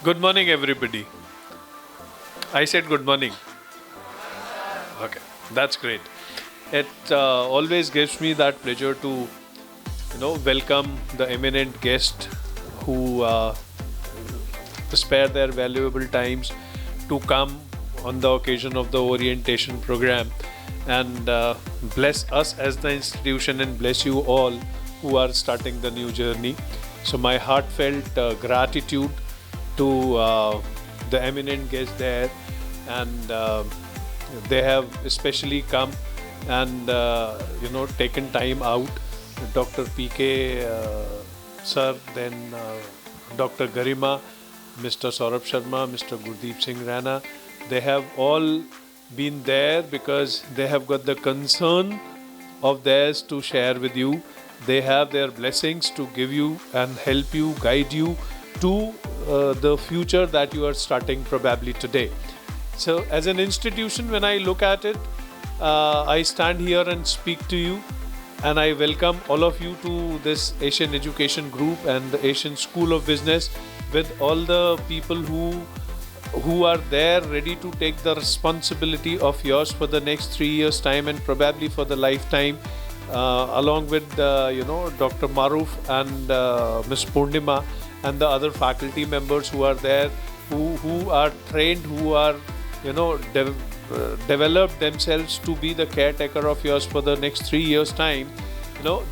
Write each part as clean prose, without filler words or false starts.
Good morning, everybody. I said good morning. Okay, that's great. It always gives me that pleasure to, welcome the eminent guest who spare their valuable times to come on the occasion of the orientation program and bless us as the institution and bless you all who are starting the new journey. So my heartfelt gratitude to the eminent guests there, and they have especially come and taken time out. Dr. PK sir, then Dr. Garima, Mr. Saurabh Sharma, Mr. Gurdeep Singh Rana, they have all been there because they have got the concern of theirs to share with you. They have their blessings to give you and help you, guide you to the future that you are starting probably today. So as an institution, when I look at it, I stand here and speak to you, and I welcome all of you to this Asian Education Group and the Asian School of Business, with all the people who are there ready to take the responsibility of yours for the next 3 years time and probably for the lifetime, along with Dr. Maruf and Ms. Purnima and the other faculty members who are there, who are trained, who are developed themselves to be the caretaker of yours for the next 3 years time.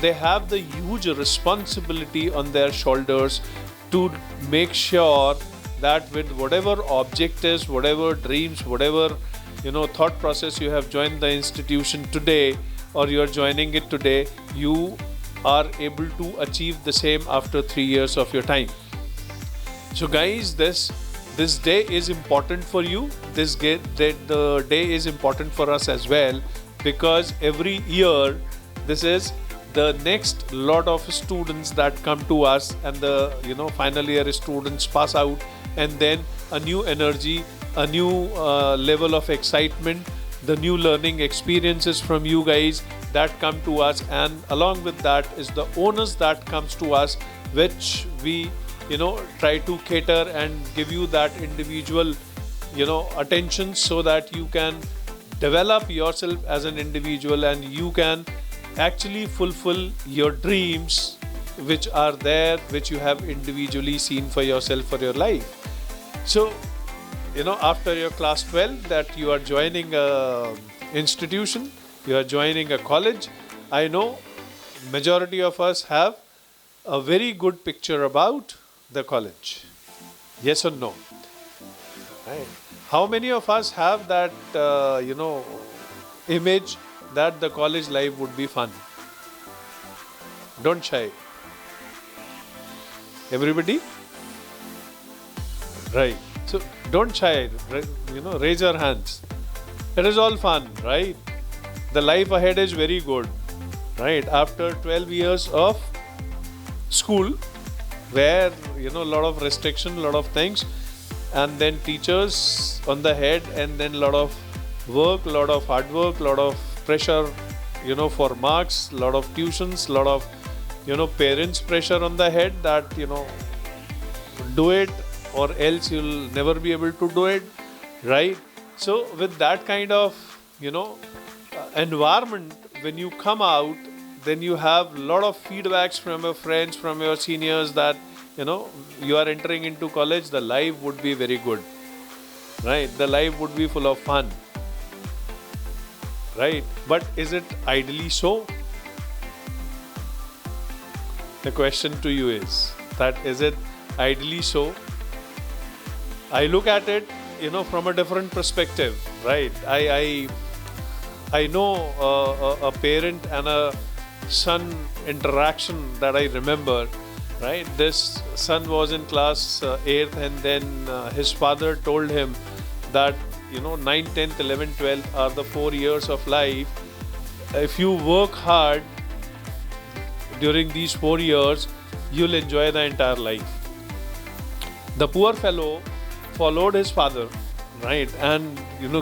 They have the huge responsibility on their shoulders to make sure that with whatever objectives, whatever dreams, whatever thought process you have joined the institution today, or you are joining it today, you are able to achieve the same after 3 years of your time. So guys, this day is important for you. The day is important for us as well, because every year this is the next lot of students that come to us, and the final year students pass out, and then a new energy, a new level of excitement, the new learning experiences from you guys that come to us, and along with that is the onus that comes to us, which we try to cater and give you that individual attention, so that you can develop yourself as an individual and you can actually fulfill your dreams which are there, which you have individually seen for yourself for your life. So after your class 12, that you are joining a institution, you are joining a college. I know majority of us have a very good picture about the college. Yes or no? Right. How many of us have that image that the college life would be fun? Don't shy. Everybody? Right. So don't shy, raise your hands. It is all fun, right? The life ahead is very good, right? After 12 years of school, where a lot of restriction, a lot of things, and then teachers on the head, and then a lot of work, a lot of hard work, a lot of pressure, for marks, a lot of tuitions, a lot of parents' pressure on the head that do it or else you'll never be able to do it, right? So with that kind of environment, when you come out, then you have a lot of feedbacks from your friends, from your seniors, that you are entering into college, the life would be very good, right? The life would be full of fun, right? But is it ideally so? The question to you is that, is it ideally so? I look at it from a different perspective, right? I know a parent and a son interaction that I remember, right? This son was in class 8th, and then his father told him that 9th, 10th, 11th, 12th are the 4 years of life. If you work hard during these 4 years, you'll enjoy the entire life. The poor fellow followed his father, right, and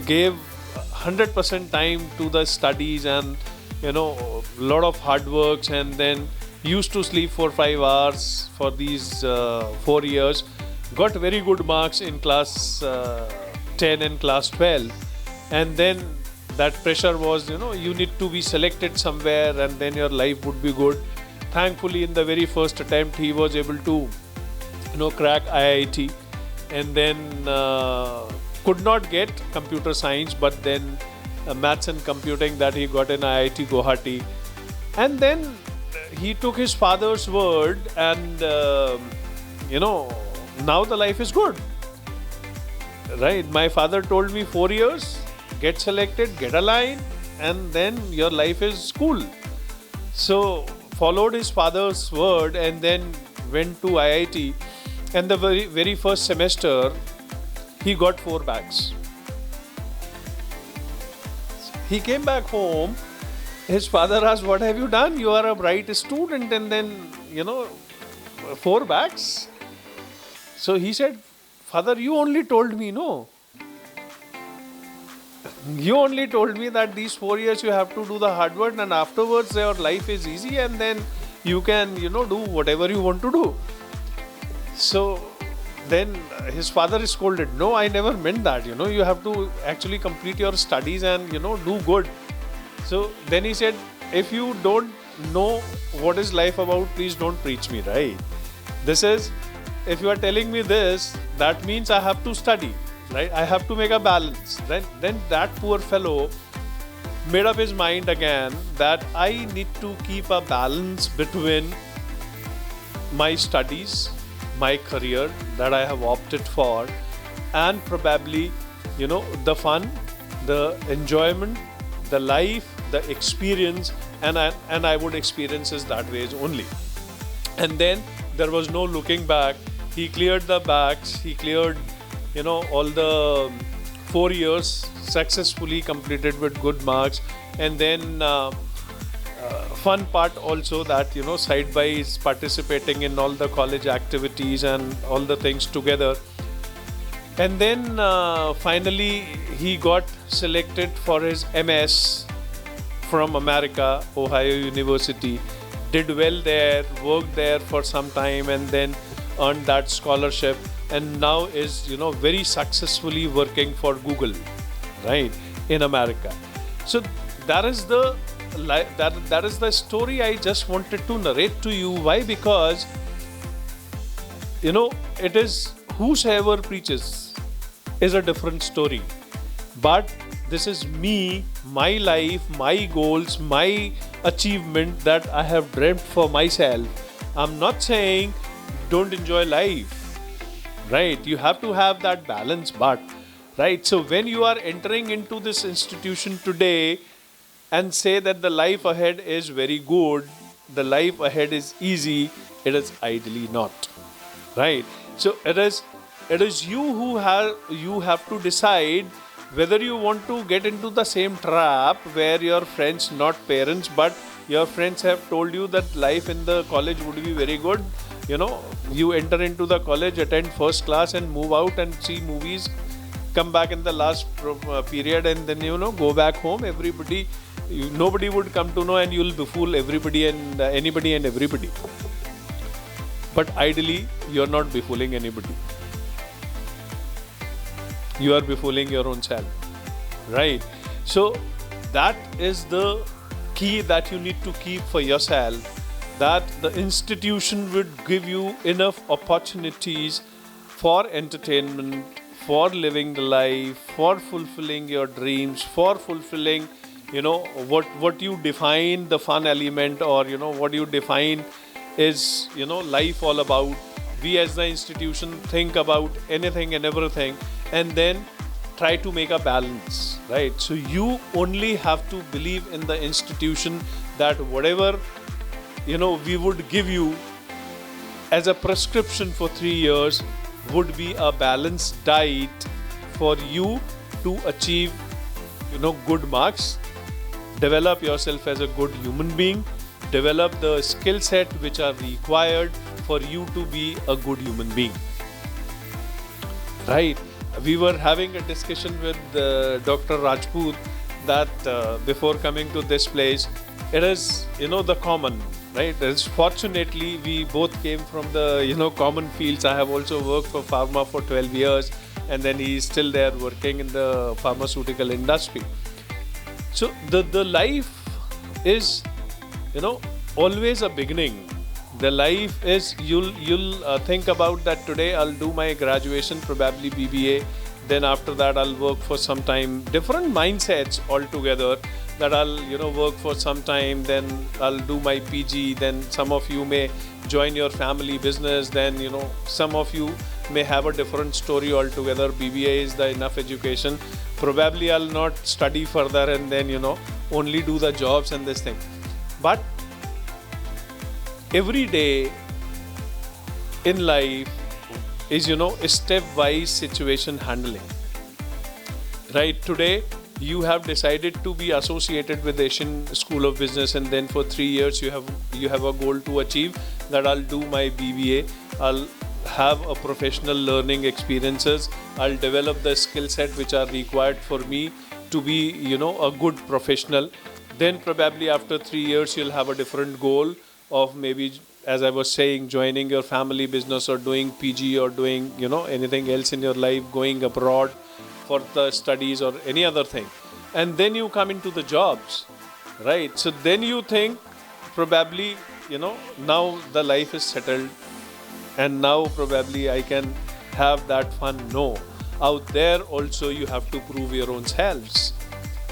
gave 100% time to the studies, and lot of hard works, and then used to sleep for 5 hours for these 4 years. got very good marks in class 10 and class 12, and then that pressure was, you need to be selected somewhere and then your life would be good. Thankfully, in the very first attempt, he was able to, crack IIT, and then could not get computer science, but then maths and computing that he got in IIT Guwahati. And then he took his father's word, and now the life is good. Right? My father told me 4 years, get selected, get a line, and then your life is cool. So followed his father's word and then went to IIT. And the very first semester, he got 4 bags. He came back home. His father asked, "What have you done? You are a bright student, and then 4 bags." So he said, "Father, you only told me, no. You only told me that these 4 years you have to do the hard work, and afterwards your life is easy, and then you can, do whatever you want to do." So then his father scolded, "No, I never meant that. You have to actually complete your studies and, do good." So then he said, "If you don't know what is life about, please don't preach me, right? This is, if you are telling me this, that means I have to study, right? I have to make a balance." Then that poor fellow made up his mind again that I need to keep a balance between my studies, my career that I have opted for, and probably, the fun, the enjoyment, the life, the experience, and I would experience it that way only. And then there was no looking back. He cleared the bags. He cleared, all the 4 years successfully completed with good marks. And then fun part also that, side by is participating in all the college activities and all the things together. And then finally he got selected for his MS from America, Ohio University. Did well there, worked there for some time, and then earned that scholarship, and now is, very successfully working for Google, right, in America. So that is the story I just wanted to narrate to you. Why? Because it is whosoever preaches is a different story, but this is me, my life, my goals, my achievement that I have dreamt for myself. I'm not saying don't enjoy life, right? You have to have that balance, but right. So when you are entering into this institution today and say that the life ahead is very good, the life ahead is easy, it is ideally not, right? So it is you who have to decide whether you want to get into the same trap where your friends, not parents, but your friends have told you that life in the college would be very good. You enter into the college, attend first class and move out and see movies, come back in the last period, and then, go back home. Nobody would come to know, and you'll befool everybody and anybody and everybody. But ideally, you're not befooling anybody. You are befooling your own self, right? So that is the key that you need to keep for yourself, that the institution would give you enough opportunities for entertainment, for living the life, for fulfilling your dreams, for fulfilling, what you define the fun element, or, what you define is, life all about. We as the institution think about anything and everything, and then try to make a balance, right? So you only have to believe in the institution that whatever, we would give you as a prescription for 3 years would be a balanced diet for you to achieve, good marks, develop yourself as a good human being, develop the skill set which are required for you to be a good human being, right? We were having a discussion with Dr. Rajput that before coming to this place, it is, the common, right? As fortunately, we both came from the common fields. I have also worked for pharma for 12 years, and then he is still there working in the pharmaceutical industry. So the life is always a beginning. The life is you'll think about that today I'll do my graduation, probably BBA, then after that I'll work for some time. Different mindsets altogether, that I'll work for some time, then I'll do my PG, then some of you may join your family business, then some of you may have a different story altogether. BBA is the enough education, probably I'll not study further and then only do the jobs and this thing. But every day in life is a stepwise situation handling, right? Today you have decided to be associated with Asian School of Business, and then for 3 years you have a goal to achieve, that I'll do my BBA, I'll have a professional learning experiences, I'll develop the skill set which are required for me to be a good professional. Then probably after 3 years you'll have a different goal of maybe, as I was saying, joining your family business or doing PG or doing anything else in your life, going abroad for the studies or any other thing. And then you come into the jobs, right? So then you think probably now the life is settled and now probably I can have that fun. No, out there also you have to prove your own selves,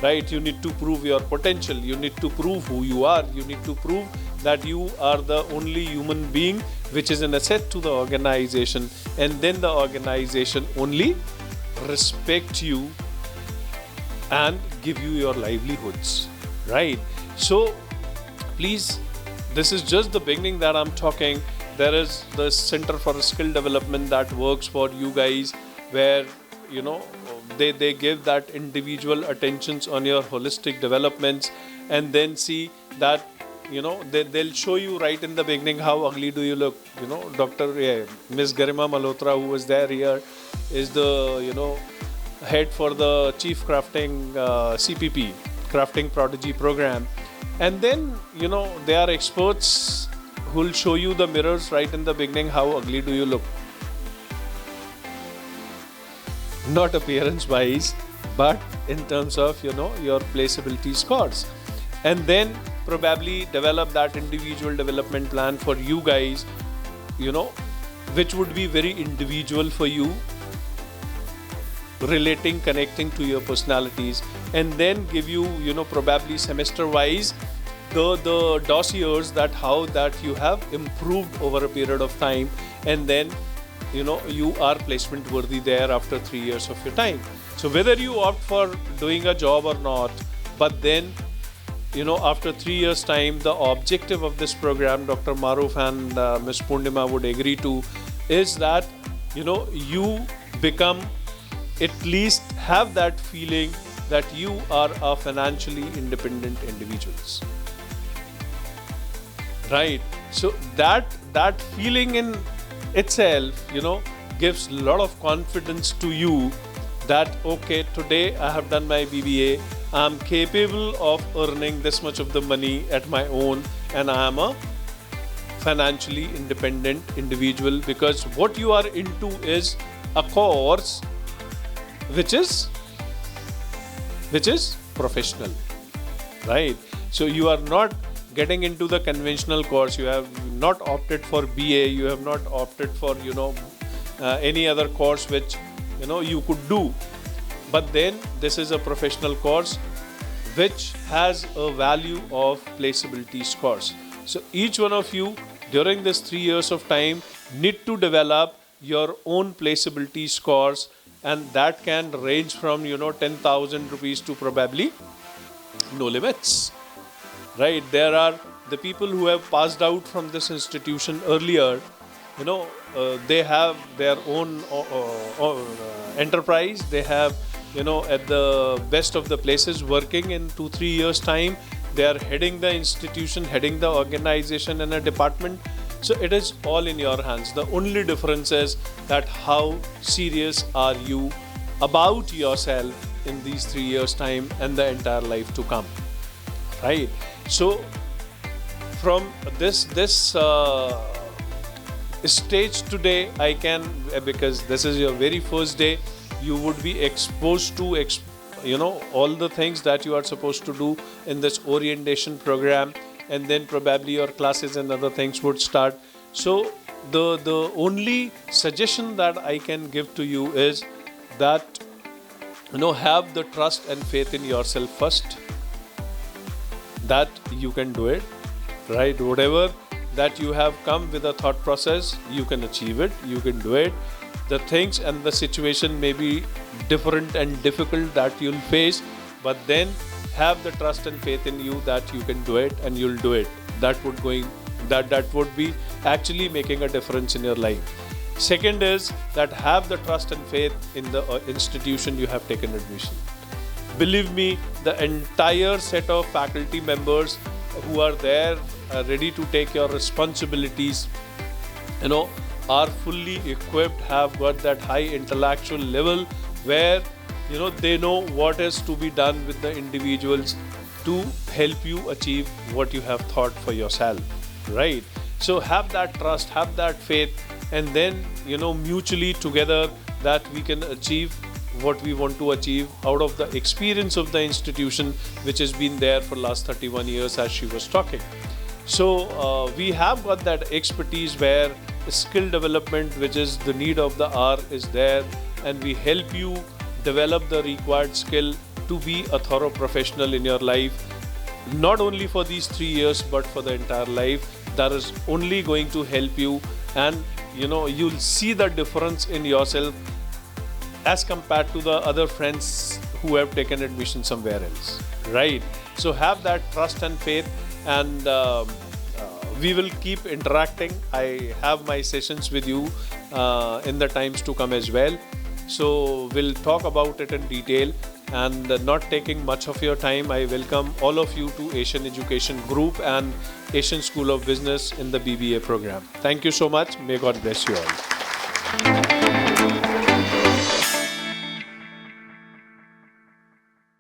right? You need to prove your potential, you need to prove who you are, you need to prove that you are the only human being which is an asset to the organization, and then the organization only respect you and give you your livelihoods, right? So please, this is just the beginning that I'm talking. There is the Center for Skill Development that works for you guys, where they give that individual attentions on your holistic developments, and then see that they'll show you right in the beginning how ugly do you look. Miss Garima Malhotra, who was there here, is the head for the Chief Crafting CPP, Crafting Prodigy program. And then they are experts who will show you the mirrors right in the beginning, how ugly do you look. Not appearance wise, but in terms of your placeability scores. And then probably develop that individual development plan for you guys, which would be very individual for you, relating, connecting to your personalities, and then give you probably semester wise the dossiers that how that you have improved over a period of time, and then you are placement worthy there after 3 years of your time. So whether you opt for doing a job or not, but then after 3 years time, the objective of this program, Dr. Maruf and Ms. Purnima would agree to, is that you become, at least have that feeling that you are a financially independent individuals, right? So that feeling in itself gives a lot of confidence to you, that okay, today I have done my BBA, I am capable of earning this much of the money at my own, and I am a financially independent individual, because what you are into is a course which is professional, right? So you are not getting into the conventional course. You have not opted for BA, you have not opted for any other course which you could do. But then this is a professional course which has a value of placeability scores. So each one of you during this 3 years of time need to develop your own placeability scores, and that can range from 10,000 rupees to probably no limits, right? There are the people who have passed out from this institution earlier, they have their own enterprise. They have at the best of the places working in 2-3 years time. They are heading the institution, heading the organization and a department. So it is all in your hands. The only difference is that how serious are you about yourself in these 3 years time and the entire life to come, right? So from this stage today, I can, because this is your very first day, you would be exposed to all the things that you are supposed to do in this orientation program, and then probably your classes and other things would start. So the only suggestion that I can give to you is that have the trust and faith in yourself first, that you can do it, right? Whatever that you have come with a thought process, you can achieve it, you can do it. The things and the situation may be different and difficult that you'll face, but then have the trust and faith in you that you can do it and you'll do it. That would be actually making a difference in your life. Second is that have the trust and faith in the institution you have taken admission. Believe me, the entire set of faculty members who are there ready to take your responsibilities, are fully equipped, have got that high intellectual level where they know what is to be done with the individuals to help you achieve what you have thought for yourself, right? So have that trust, have that faith, and then mutually together that we can achieve what we want to achieve out of the experience of the institution which has been there for last 31 years, as she was talking. So we have got that expertise where skill development, which is the need of the hour, is there, and we help you develop the required skill to be a thorough professional in your life, not only for these 3 years but for the entire life. That is only going to help you, and you'll see the difference in yourself as compared to the other friends who have taken admission somewhere else, right? So have that trust and faith, and we will keep interacting. I have my sessions with you in the times to come as well. So we'll talk about it in detail, and not taking much of your time, I welcome all of you to Asian Education Group and Asian School of Business in the BBA program. Thank you so much. May God bless you all.